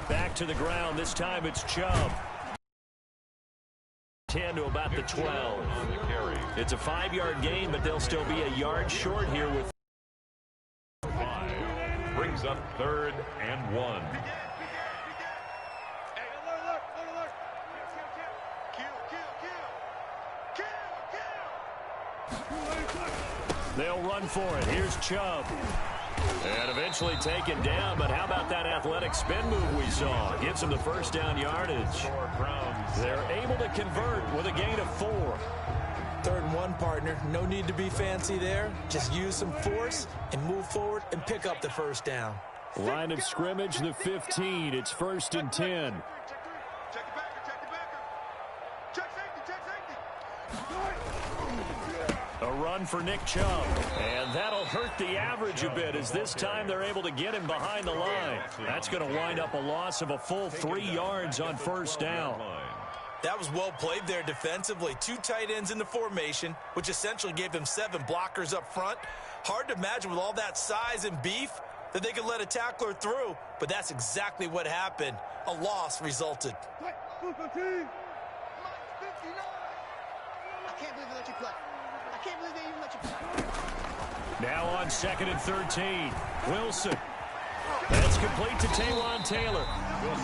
Back to the ground. This time it's Chubb. 10 to about the 12. It's a 5-yard gain, but they'll still be a yard short here with 5. Brings up 3rd and 1. They'll run for it. Here's Chubb. And eventually taken down, but how about that athletic spin move we saw? Gives them the first down yardage. They're able to convert with a gain of 4. 3rd and 1, partner. No need to be fancy there. Just use some force and move forward and pick up the first down. Line of scrimmage, the 15. It's 1st and 10. A run for Nick Chubb. And that'll hurt the average a bit as this time they're able to get him behind the line. That's going to wind up a loss of a full 3 yards on 1st down. That was well played there defensively. 2 tight ends in the formation, which essentially gave them 7 blockers up front. Hard to imagine with all that size and beef that they could let a tackler through, but that's exactly what happened. A loss resulted. I can't believe they let you play. I can't believe they even let you play. Now on 2nd and 13. Wilson. That's complete to Taywan Taylor.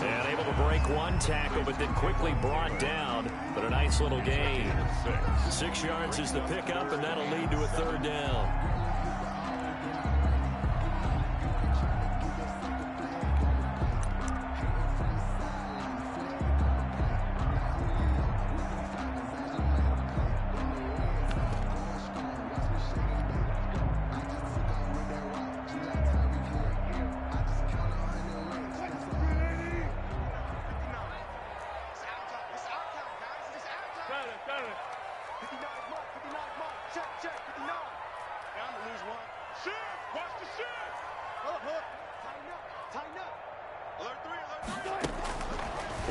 And able to break 1 tackle, but then quickly brought down. But a nice little gain. 6 yards is the pickup, and that'll lead to a 3rd down.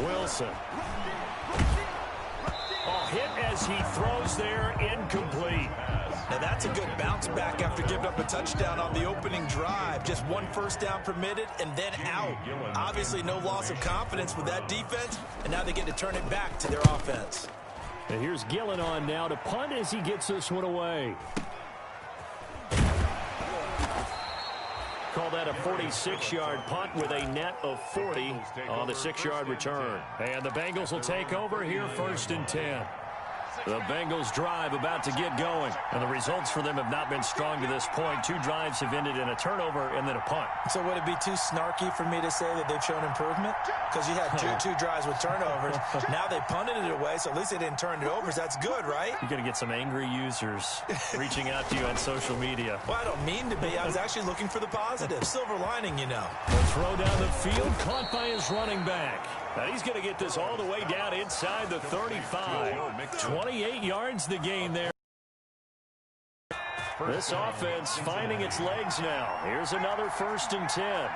Wilson. Hit as he throws there, incomplete. Now that's a good bounce back after giving up a touchdown on the opening drive. Just 1 first down permitted and then out. Obviously no loss of confidence with that defense, and now they get to turn it back to their offense. And here's Gillen on now to punt as he gets this one away. Call that a 46-yard punt with a net of 40 on the 6-yard return. And the Bengals will take over here 1st and 10. The Bengals drive about to get going. And the results for them have not been strong to this point. 2 drives have ended in a turnover and then a punt. So would it be too snarky for me to say that they've shown improvement? Because you had two drives with turnovers. Now they punted it away, so at least they didn't turn it over. So that's good, right? You're going to get some angry users reaching out to you on social media. Well, I don't mean to be. I was actually looking for the positive. Silver lining, you know. The throw down the field, caught by his running back. Now he's going to get this all the way down inside the 35. 28 yards the gain there. This offense finding its legs now. Here's another 1st and 10.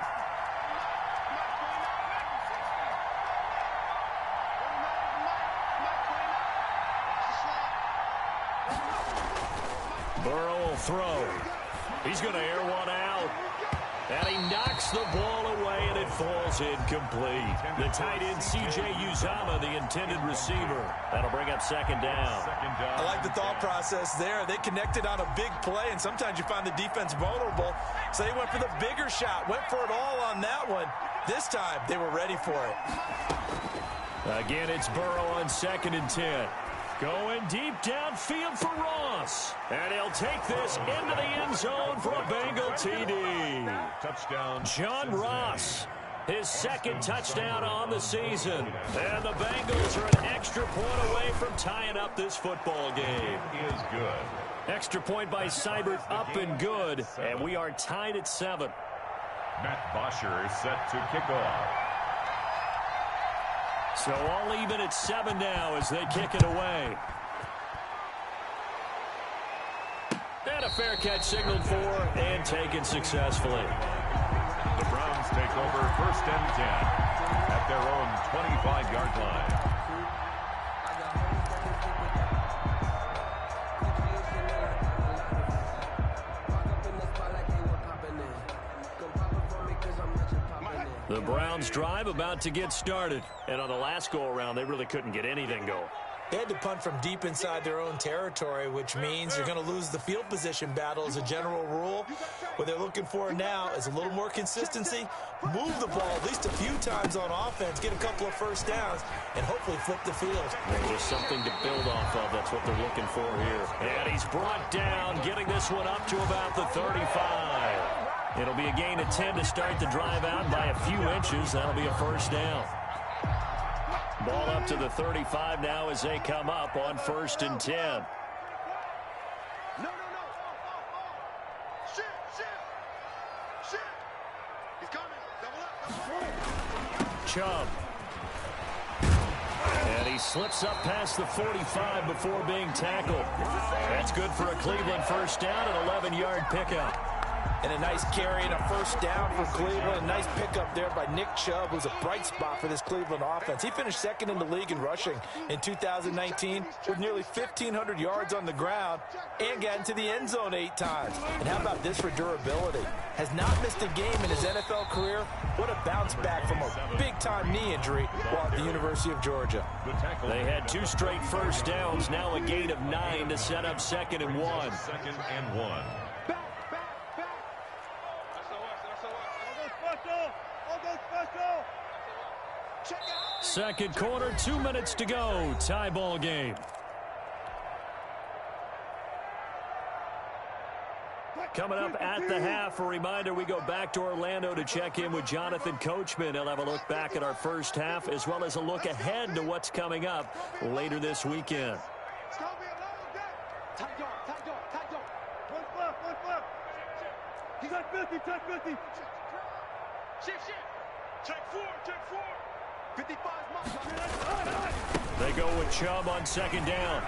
Burrow will throw. He's going to air one out. And he knocks the ball away, and it falls incomplete. The tight end, C.J. Uzomah, the intended receiver. That'll bring up 2nd down. I like the thought process there. They connected on a big play, and sometimes you find the defense vulnerable. So they went for the bigger shot, went for it all on that one. This time, they were ready for it. Again, it's Burrow on 2nd and 10. Going deep downfield for Ross. And he'll take this into the end zone for a Bengal TD. Touchdown. John Ross, his 2nd touchdown on the season. And the Bengals are an extra point away from tying up this football game. It is good. Extra point by Seibert up and good. And we are tied at 7. Matt Bosher is set to kick off. So all even at 7 now as they kick it away. And a fair catch signaled for and taken successfully. The Browns take over 1st and 10 at their own 25-yard line. The Browns drive about to get started. And on the last go-around, they really couldn't get anything going. They had to punt from deep inside their own territory, which means you're going to lose the field position battle as a general rule. What they're looking for now is a little more consistency, move the ball at least a few times on offense, get a couple of first downs, and hopefully flip the field. Just something to build off of. That's what they're looking for here. And he's brought down, getting this one up to about the 35. It'll be a gain of 10 to start the drive out by a few inches. That'll be a first down. Ball up to the 35 now as they come up on 1st and 10. No. Shit. He's coming. Double up. Chubb. And he slips up past the 45 before being tackled. That's good for a Cleveland first down, an 11-yard pickup. And a nice carry and a first down for Cleveland. A nice pickup there by Nick Chubb, who's a bright spot for this Cleveland offense. He finished second in the league in rushing in 2019 with nearly 1,500 yards on the ground and got into the end zone 8 times. And how about this for durability? Has not missed a game in his NFL career. What a bounce back from a big-time knee injury while at the University of Georgia. They had 2 straight first downs, now a gain of 9 to set up 2nd and 1. 2nd and 1. Second quarter, 2 minutes to go. Tie ball game. Coming up at the half, a reminder, we go back to Orlando to check in with Jonathan Coachman. He'll have a look back at our first half as well as a look ahead to what's coming up later this weekend. It's going to be a long day. Tight door. One flip. He's at 50, check 50. Shit. Check 4. 55 is They go with Chubb on 2nd down.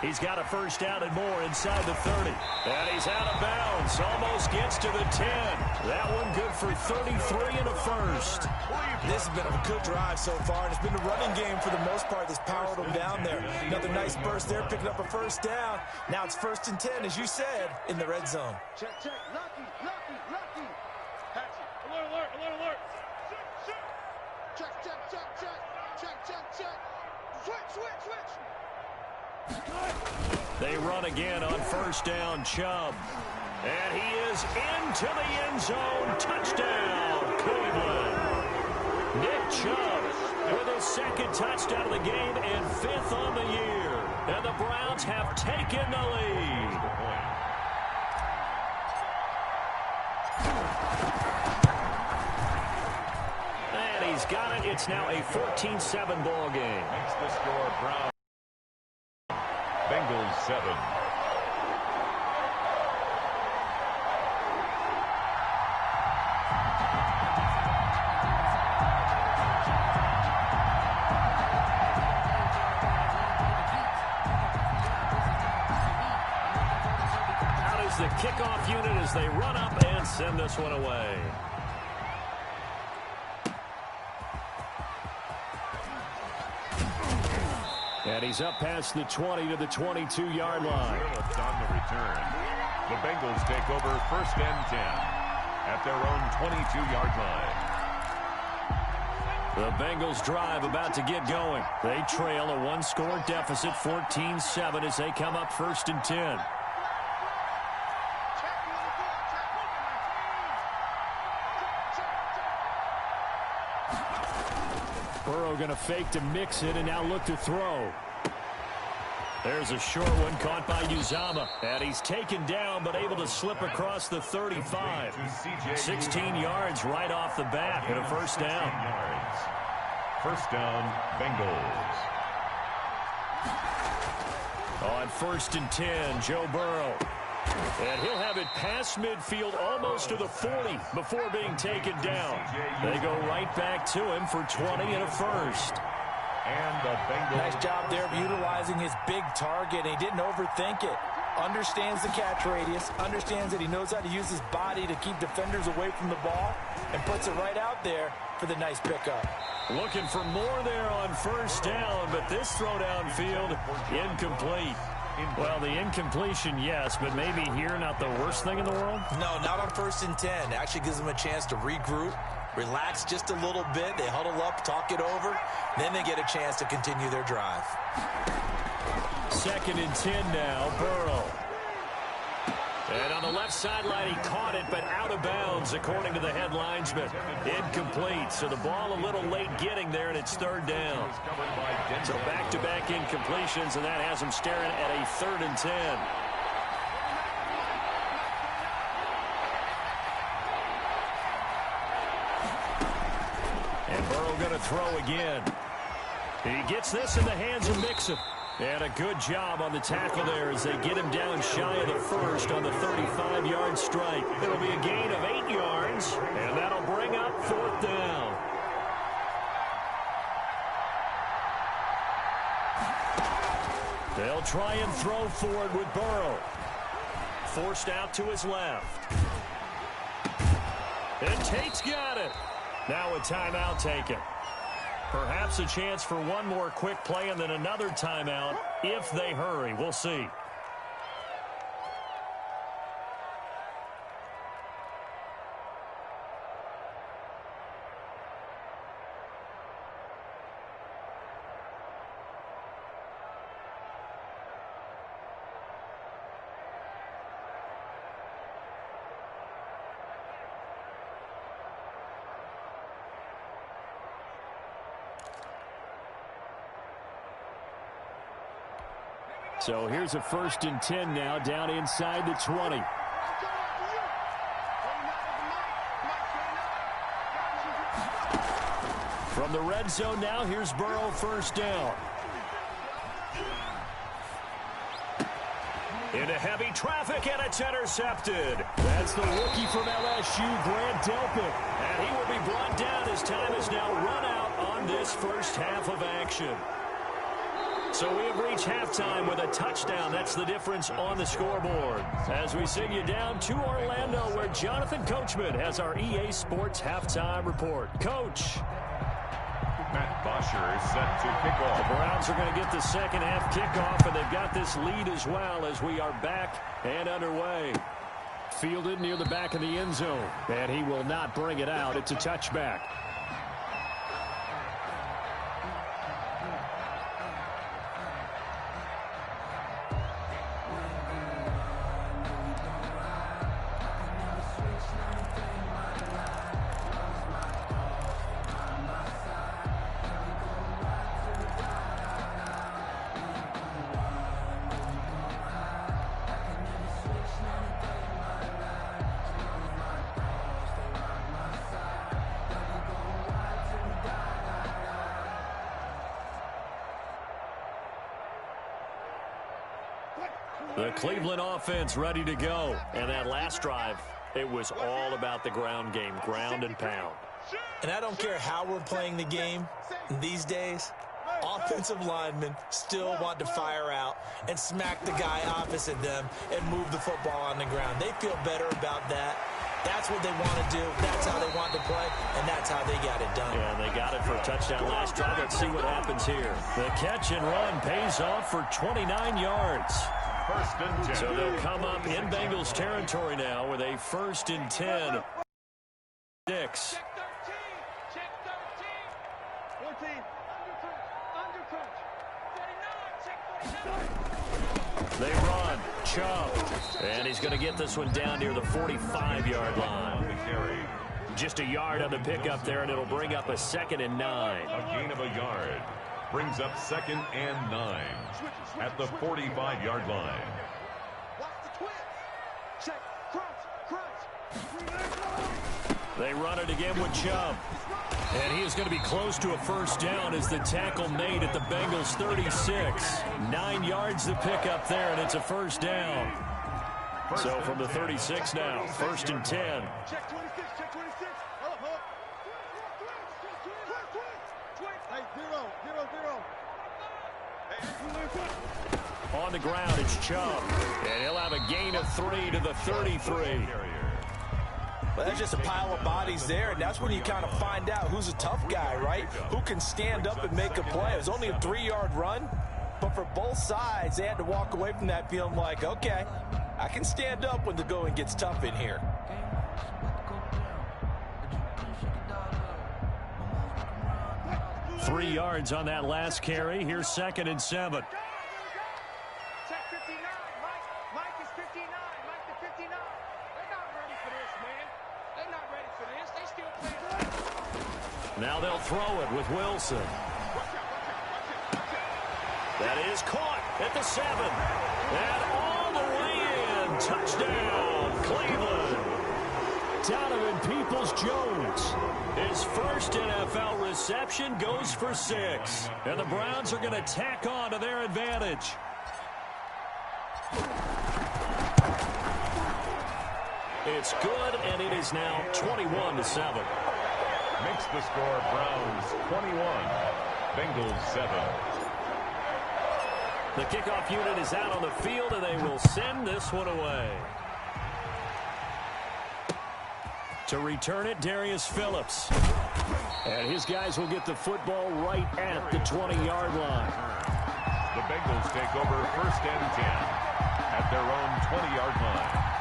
He's got a first down and more inside the 30. And he's out of bounds. Almost gets to the 10. That one good for 33 and a first. This has been a good drive so far, and it's been the running game for the most part that's powered them down there. Another nice burst there, picking up a first down. Now it's 1st and 10, as you said, in the red zone. Check. Lucky. Patch it. Alert. Check. Switch. They run again on 1st down, Chubb. And he is into the end zone. Touchdown, Cleveland. Nick Chubb with his 2nd touchdown of the game and 5th on the year. And the Browns have taken the lead. And he's got it. It's now a 14-7 ball game. Makes the score Brown. Bengals 7. Out is the kickoff unit as they run up and send this one away. And he's up past the 20 to the 22-yard line. On the return. The Bengals take over 1st and 10 at their own 22-yard line. The Bengals drive about to get going. They trail a 1-score deficit, 14-7 as they come up 1st and 10. Burrow going to fake to mix it and now look to throw. There's a short one caught by Uzama. And he's taken down but able to slip across the 35. 16 yards right off the bat and a first down. First down, Bengals. On 1st and 10, Joe Burrow. And he'll have it past midfield almost to the 40 before being taken down. They go right back to him for 20 and a first. And the Bengals. Nice job there of utilizing his big target. He didn't overthink it. Understands the catch radius. Understands that he knows how to use his body to keep defenders away from the ball. And puts it right out there for the nice pickup. Looking for more there on first down, but this throw downfield incomplete. Well, the incompletion, yes, but maybe here not the worst thing in the world? No, not on 1st and 10. Actually gives them a chance to regroup, relax just a little bit. They huddle up, talk it over. Then they get a chance to continue their drive. 2nd and 10 now, Burrow. And on the left sideline, he caught it, but out of bounds, according to the head linesman. Incomplete, so the ball a little late getting there, and it's 3rd down. So back-to-back incompletions, and that has him staring at a 3rd and 10. And Burrow going to throw again. He gets this in the hands of Mixon. And a good job on the tackle there as they get him down shy of the first on the 35-yard strike. It'll be a gain of 8 yards, and that'll bring up 4th down. They'll try and throw for it with Burrow. Forced out to his left. And Tate's got it. Now a timeout taken. Perhaps a chance for one more quick play and then another timeout if they hurry. We'll see. So here's a 1st and 10 now, down inside the 20. From the red zone now, here's Burrow, 1st down. Into heavy traffic, and it's intercepted. That's the rookie from LSU, Grant Delpit. And he will be brought down as time is now run out on this first half of action. So we have reached halftime with a touchdown. That's the difference on the scoreboard. As we send you down to Orlando, where Jonathan Coachman has our EA Sports halftime report. Coach. Matt Bosher is set to kick off. The Browns are going to get the second half kickoff, and they've got this lead as well as we are back and underway. Fielded near the back of the end zone, and he will not bring it out. It's a touchback. The Cleveland offense ready to go. And that last drive, it was all about the ground game, ground and pound. And I don't care how we're playing the game these days, offensive linemen still want to fire out and smack the guy opposite them and move the football on the ground. They feel better about that. That's what they want to do. That's how they want to play, and that's how they got it done. Yeah, they got it for a touchdown last drive. Let's see what happens here. The catch and run pays off for 29 yards. 1st and 10. So they'll come up in Bengals territory now with a 1st and 10. 6. Check 13. 14. Under crunch. 49. Check 49. They run. Chubb. And he's going to get this one down near the 45-yard line. Just a yard on the pickup there, and it'll bring up a 2nd and 9. A gain of a yard. Brings up 2nd and 9 at the 45-yard line. Watch the twist. Check. Crunch. They run it again with Chubb. And he is going to be close to a 1st down as the tackle made at the Bengals 36. 9 yards to pick up there, and it's a 1st down. So from the 36 now, 1st and 10. Check 26. Check 26. Hold up. Hey, 0. On the ground, it's Chubb. And he'll have a gain of 3 to the 33. Well, that's just a pile of bodies there, and that's when you kind of find out who's a tough guy, right? Who can stand up and make a play. It was only a 3-yard run, but for both sides, they had to walk away from that feeling like, okay, I can stand up when the going gets tough in here. 3 yards on that last carry. Here's 2nd and 7. Check 59. Mike is 59. Mike the 59. They're not ready for this, man. They're not ready for this. They still playing. Now they'll throw it with Wilson. That is caught at the 7. And all the way in. Touchdown, Cleveland. Donovan Peoples-Jones. His first NFL reception goes for 6. And the Browns are going to tack on to their advantage. It's good, and it is now 21-7. Makes the score Browns 21, Bengals 7. The kickoff unit is out on the field, and they will send this one away. To return it, Darius Phillips. And his guys will get the football right at the 20-yard line. The Bengals take over 1st and 10 at their own 20-yard line.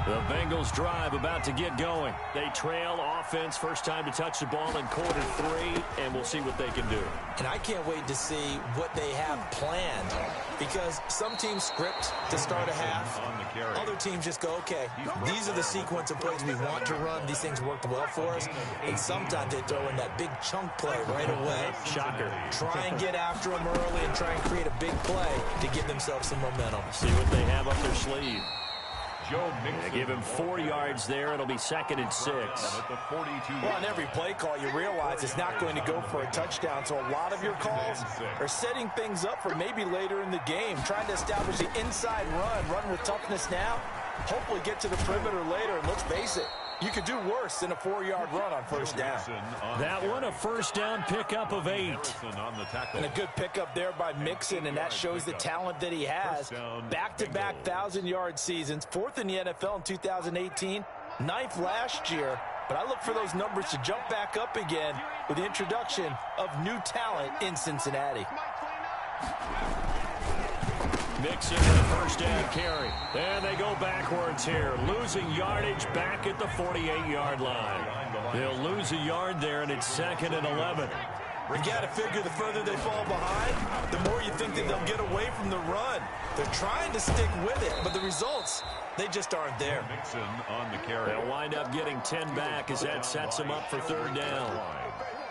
The Bengals drive about to get going. They trail offense, first time to touch the ball in quarter 3, and we'll see what they can do. And I can't wait to see what they have planned, because some teams script to start a half. Other teams just go, okay, these are the sequence of plays we want to run. These things worked well for us. And sometimes they throw in that big chunk play right away. Shocker. Try and get after them early and try and create a big play to give themselves some momentum. See what they have up their sleeve. They give him 4 yards there. It'll be 2nd and 6. Well, on every play call, you realize it's not going to go for a touchdown. So a lot of your calls are setting things up for maybe later in the game, trying to establish the inside run with toughness now, hopefully get to the perimeter later. And let's face it, you could do worse than a 4-yard run on 1st down. That one, a 1st down pickup of 8. And a good pickup there by Mixon, and that shows the talent that he has. Back-to-back 1,000-yard seasons, 4th in the NFL in 2018, 9th last year. But I look for those numbers to jump back up again with the introduction of new talent in Cincinnati. Mixon with a 1st down carry. And they go backwards here, losing yardage back at the 48-yard line. They'll lose a yard there, and it's 2nd and 11. You got to figure the further they fall behind, the more you think that they'll get away from the run. They're trying to stick with it, but the results, they just aren't there. Mixon on the carry. They'll wind up getting 10 back as that sets them up for 3rd down.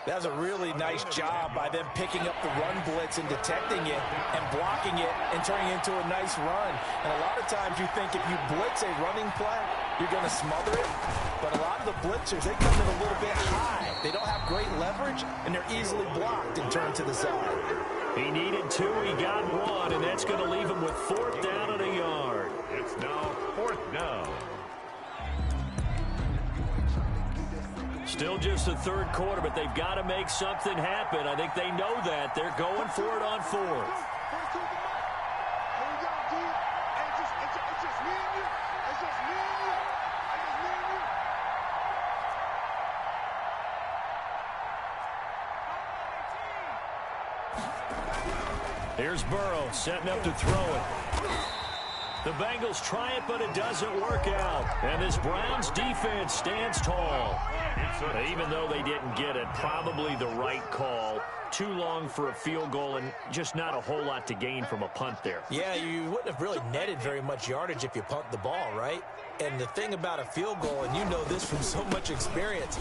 That was a really nice job by them picking up the run blitz and detecting it and blocking it and turning it into a nice run. And a lot of times you think if you blitz a running play, you're going to smother it. But a lot of the blitzers, they come in a little bit high. They don't have great leverage, and they're easily blocked and turned to the side. He needed 2. He got 1, and that's going to leave him with 4th down and a yard. It's now 4th down. Still just the 3rd quarter, but they've got to make something happen. I think they know that. They're going for it on 4th. Here's Burrow setting up to throw it. The Bengals try it, but it doesn't work out. And this Browns defense stands tall. Even though they didn't get it, probably the right call. Too long for a field goal and just not a whole lot to gain from a punt there. Yeah, you wouldn't have really netted very much yardage if you punt the ball, right? And the thing about a field goal, and you know this from so much experience,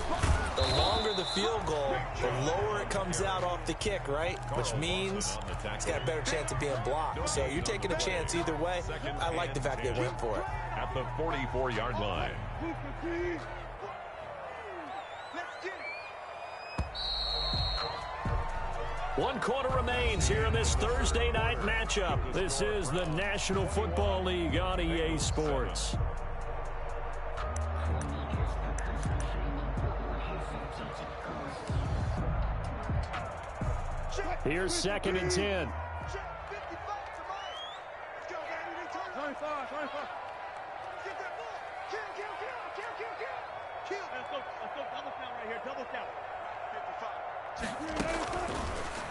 the longer the field goal, the lower it comes out off the kick, right? Which means it's got a better chance of being blocked. So you're taking a chance either way. I like the fact they went for it. At the 44-yard line. One quarter remains here in this Thursday night matchup. This is the National Football League on EA Sports. Here's 2nd and 10.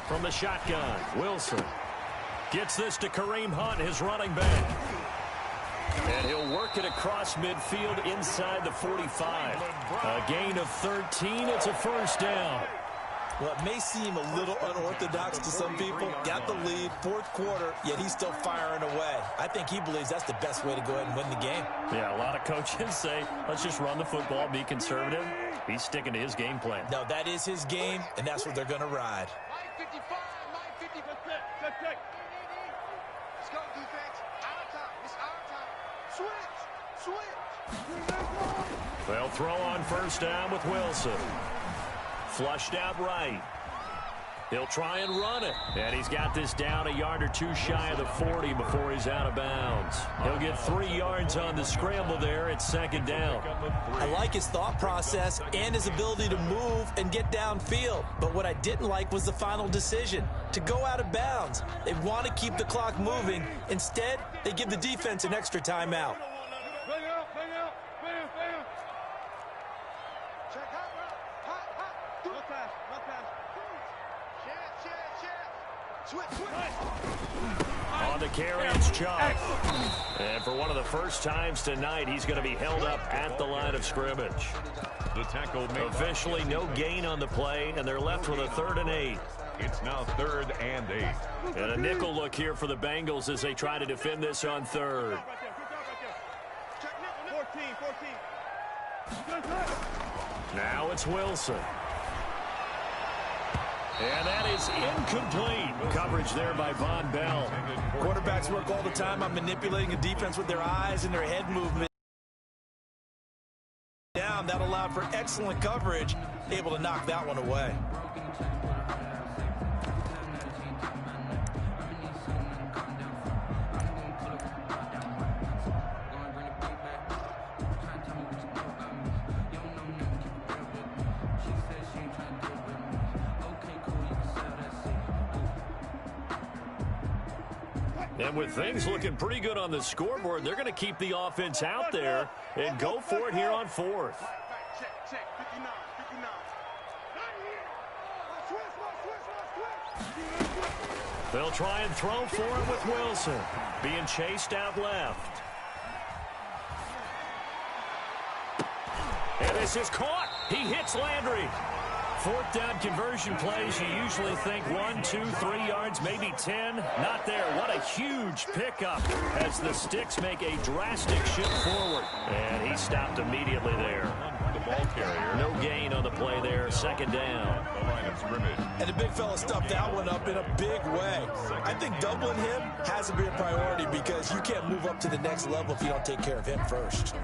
From the shotgun, Wilson gets this to Kareem Hunt, his running back. And he'll work it across midfield inside the 45. A gain of 13. It's a first down. Well, it may seem a little unorthodox to some people. Got the lead, fourth quarter, yet he's still firing away. I think he believes that's the best way to go ahead and win the game. Yeah, a lot of coaches say, let's just run the football, be conservative. He's sticking to his game plan. No, that is his game, and that's what they're going to ride. 55, 50%. Check. Let's go, defense. Our time. It's our time. Switch. They'll throw on first down with Wilson. Flushed out right. He'll try and run it. And he's got this down a yard or two shy of the 40 before he's out of bounds. He'll get 3 yards on the scramble there. It's second down. I like his thought process and his ability to move and get downfield. But what I didn't like was the final decision, to go out of bounds. They want to keep the clock moving. Instead, they give the defense an extra timeout. Bring out. Bam. Check hot. No pass. Switch. On the carry, it's Chubb. And for one of the first times tonight, he's going to be held up at the line of scrimmage. The tackle made. Officially no gain on the play, and they're left with a 3rd and 8. It's now 3rd and 8. And a nickel look here for the Bengals as they try to defend this on 3rd. 14. Now it's Wilson. And that is incomplete. Coverage there by Von Bell. Quarterbacks work all the time on manipulating a defense with their eyes and their head movement. Down, that allowed for excellent coverage, able to knock that one away. And with things looking pretty good on the scoreboard, they're going to keep the offense out there and go for it here on 4th. Check. 59. They'll try and throw for it with Wilson. Being chased out left. And this is caught. He hits Landry. 4th down conversion plays, you usually think 1, 2, 3 yards, maybe 10. Not there. What a huge pickup as the Sticks make a drastic shift forward. And he stopped immediately there. The ball carrier. No gain on the play there. 2nd down. The line of scrimmage. And the big fella stuffed that one up in a big way. I think doubling him has to be a priority because you can't move up to the next level if you don't take care of him first.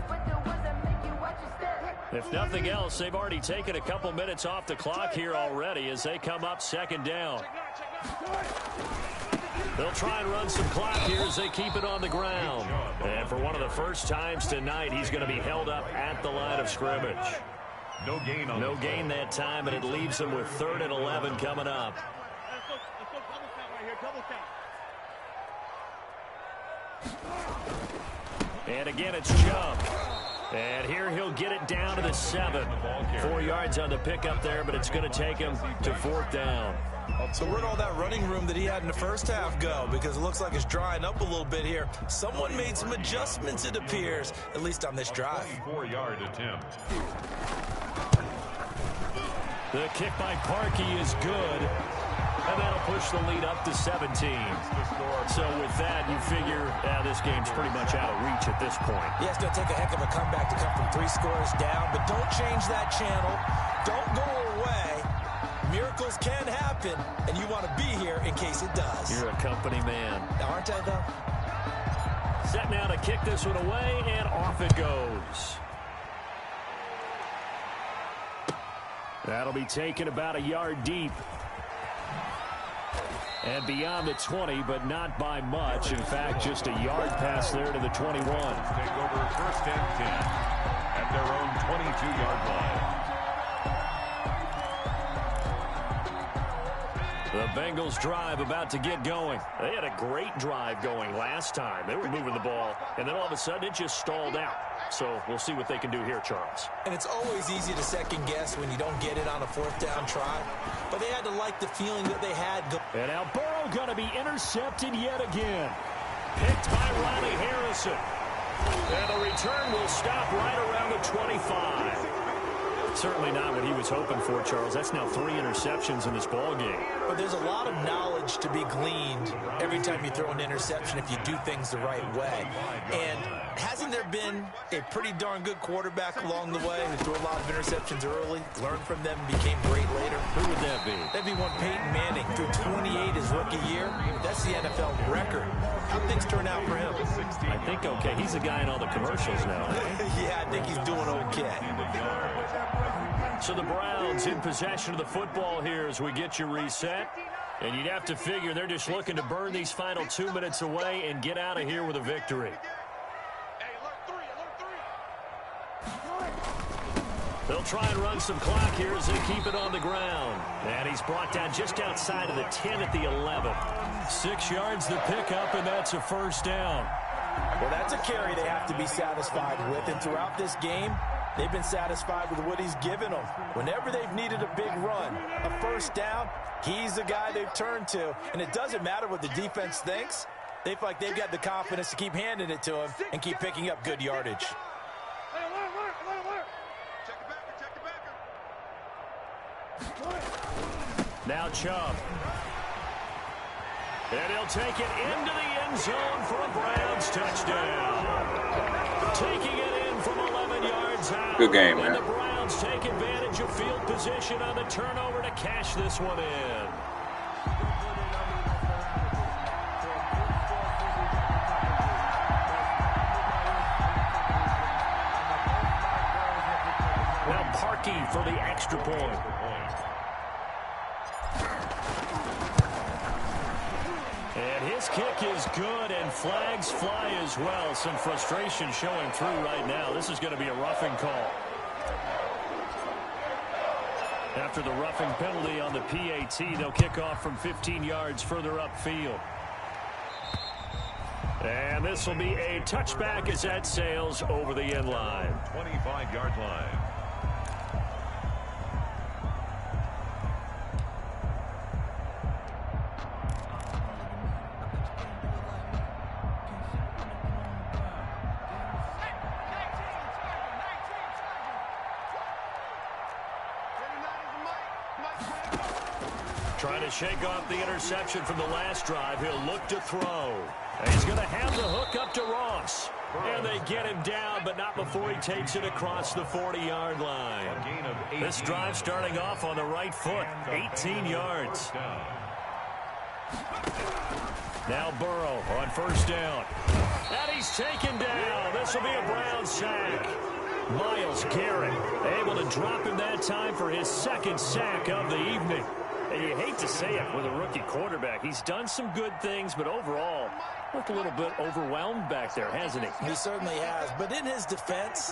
If nothing else, they've already taken a couple minutes off the clock here already as they come up 2nd down. They'll try and run some clock here as they keep it on the ground. And for one of the first times tonight, he's going to be held up at the line of scrimmage. No gain on No gain that time, and it leaves them with 3rd and 11 coming up. And again, it's Chubb. And here he'll get it down to the 7. 4 yards on the pickup there, but it's going to take him to 4th down. So where'd all that running room that he had in the first half go? Because it looks like it's drying up a little bit here. Someone made some adjustments, it appears, at least on this drive. 4-yard attempt. The kick by Parkey is good. And that'll push the lead up to 17. So with that, you figure this game's pretty much out of reach at this point. Yeah, it's going to take a heck of a comeback to come from 3 scores down, but don't change that channel. Don't go away. Miracles can happen, and you want to be here in case it does. You're a company man. Aren't I, though? Set now to kick this one away, and off it goes. That'll be taken about a yard deep. And beyond the 20, but not by much. In fact, just a yard pass there to the 21. Take over 1st and 10 at their own 22-yard line. The Bengals drive about to get going. They had a great drive going last time. They were moving the ball, and then all of a sudden it just stalled out. So we'll see what they can do here, Charles. And it's always easy to second guess when you don't get it on a 4th down try. But they had to like the feeling that they had. And now Burrow going to be intercepted yet again. Picked by Riley Harrison. And the return will stop right around the 25. Certainly not what he was hoping for, Charles. That's now 3 interceptions in this ball game. But there's a lot of knowledge to be gleaned every time you throw an interception if you do things the right way. And hasn't there been a pretty darn good quarterback along the way who threw a lot of interceptions early, learned from them, and became great later? Who would that be? That'd be one Peyton Manning. Threw 28 his rookie year. That's the NFL record. How things turn out for him? I think okay. He's a guy in all the commercials now. Yeah, I think he's doing okay. So the Browns in possession of the football here as we get you reset. And you'd have to figure they're just looking to burn these final 2 minutes away and get out of here with a victory. They'll try and run some clock here as they keep it on the ground. And he's brought down just outside of the 10 at the 11. 6 yards the pickup, and that's a first down. Well, that's a carry they have to be satisfied with. And throughout this game, they've been satisfied with what he's given them. Whenever they've needed a big run, a first down, he's the guy they've turned to. And it doesn't matter what the defense thinks. They feel like they've got the confidence to keep handing it to him and keep picking up good yardage. Now Chubb. And he'll take it into the end zone for a Browns touchdown. Taking it in from 11 yards out. Good game, and man. The Browns take advantage of field position on the turnover to cash this one in. Now Parkey for the extra point. And his kick is good, and flags fly as well. Some frustration showing through right now. This is going to be a roughing call. After the roughing penalty on the PAT, they'll kick off from 15 yards further upfield. And this will be a touchback as that sails over the end line. 25-yard line. Trying to shake off the interception from the last drive. He'll look to throw. And he's going to have the hook up to Ross. And they get him down, but not before he takes it across the 40-yard line. This drive starting off on the right foot. 18 yards. Now Burrow on first down. And he's taken down. This will be a Browns sack. Myles Garrett able to drop him that time for his second sack of the evening. And you hate to say it with a rookie quarterback. He's done some good things, but overall, looked a little bit overwhelmed back there, hasn't he? He certainly has. But in his defense,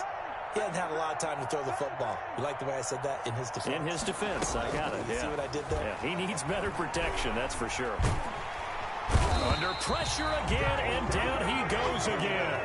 he hasn't had a lot of time to throw the football. You like the way I said that? In his defense. In his defense, I got it. You see what I did there? Yeah, he needs better protection, that's for sure. Under pressure again, and down he goes again.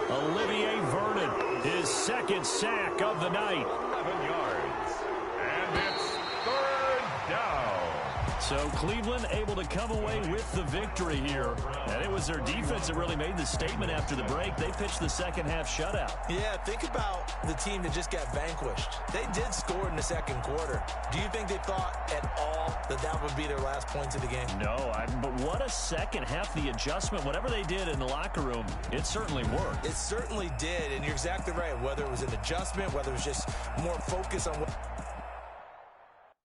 Olivier Vernon, his second sack of the night. 11 yards. And it's third down. So Cleveland able to come away with the victory here. And it was their defense that really made the statement after the break. They pitched the second half shutout. Yeah, think about the team that just got vanquished. They did score in the second quarter. Do you think they thought at all that that would be their last points of the game? No, but what a second half. The adjustment, whatever they did in the locker room, it certainly worked. It certainly did, and you're exactly right. Whether it was an adjustment, whether it was just more focus on what...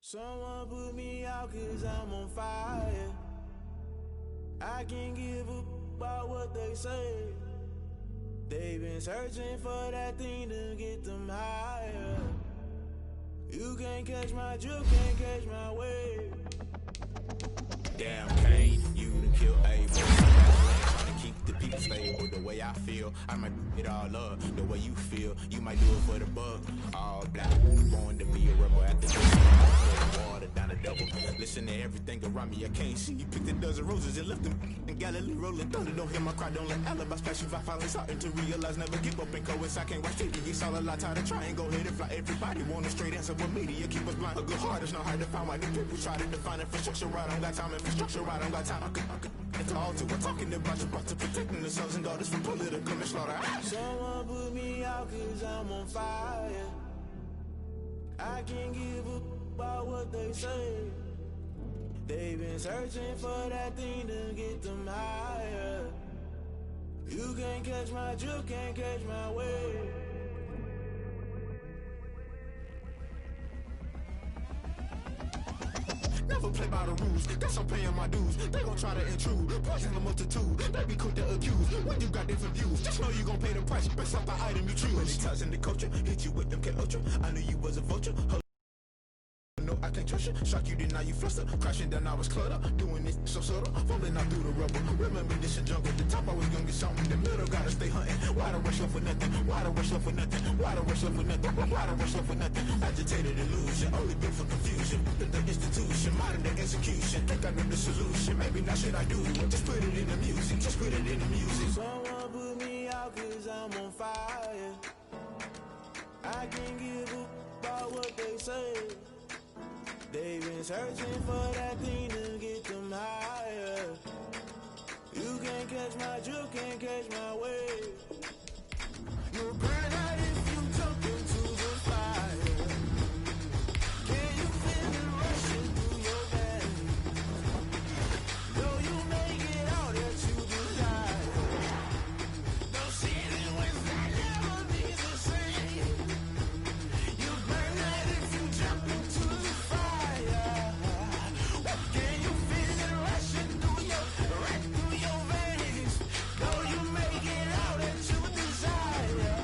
Someone put me out 'cause I'm on fire. I can't give up about what they say. They've been searching for that thing to get them higher. You can't catch my drift, can't catch my wave. Damn, Kane, you done killed Abel. Trying to keep the people stable the way I feel. I might it all up the way you feel. You might do it for the buck. All black, born to be a rebel at the water down a double. Listen to everything around me, I can't see. You picked a dozen roses and left them in Galilee rolling thunder. Don't hear my cry, don't let alibis splash you. I finally starting to realize never give up and coincide. I can't watch TV, it's all a lot. Time to try and go ahead and fly. Everybody want a straight answer with media. Keep us blind. A good heart is not hard to find. Why the people try to define infrastructure right. I don't got time, infrastructure right. I don't got time. at the altar. We're talking about your brother, protecting the sons and daughters from political manslaughter. Someone put me out cause I'm on fire. I can't give up about what they say. They've been searching for that thing to get them higher. You can't catch my drift, can't catch my wave. Never play by the rules, guess I'm paying my dues. They gon' try to intrude, poison the multitude. They be quick to accuse, when you got different views. Just know you gon' pay the price, based off the item you choose. Many ties in the culture, hit you with them K-Ultra. I knew you was a vulture. No, I can't trust you. Shock you, then now you fluster. Crashing down, I was cluttered. Doing this so subtle, fumbling out through the rubble. Remember this in jungle. The top I was gonna get something. The middle gotta stay hunting. Why the rush up for nothing? Why the rush up for nothing? Why the rush up for nothing? Why the rush up for nothing? Agitated illusion, only built for confusion. The institution, modern day execution. Think I know the solution. Maybe not should I do it? Just put it in the music. Just put it in the music. Someone put me out cause I'm on fire. I can't give up about what they say. They've been searching for that thing to get them higher. You can't catch my drift, can't catch my wave. You'll burn out if you jump into the fire. Can you feel it rushing through your veins? Though you make it out that you desire. Don't see it was that never be the same. You burn out if you jump into the fire. Can you feel it rushing through your veins? Though you make it out that you desire.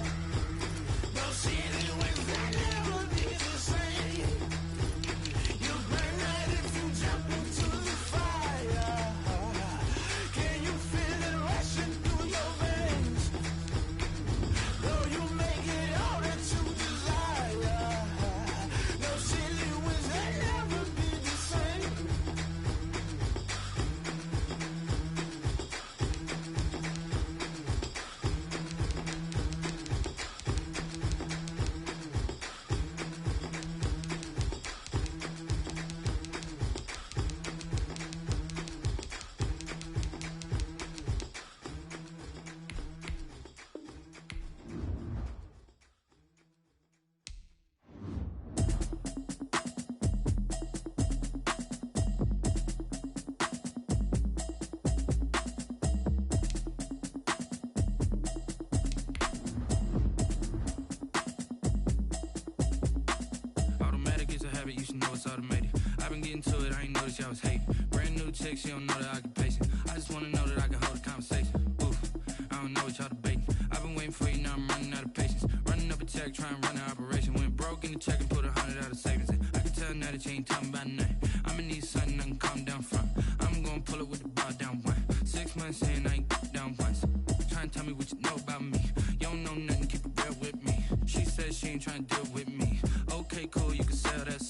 Don't see it when that never be the same. You burn out if you jump into the fire. Can you feel it rushing through your veins? Though you make it out that you desire. No silly wins that never be the same. Automatic is a habit, you should know it's automated. I've been getting to it, I ain't noticed y'all was hating. Brand new chick, she don't know the occupation. I just wanna know that I can hold a conversation. Oof, I don't know what y'all debating. I've been waiting for you, now I'm running out of patience. Running up a check, trying to run an operation. Went broke in the check and put 100 out of savings in. I can tell now that you ain't talking about nothing. I'ma need something I can calm down from. I'm gonna pull it with the bar down one. 6 months in, I ain't down once. Trying to tell me what you know about me. You don't know nothing, keep it real with me. She says she ain't trying to deal with me. Okay, cool, you can sell that.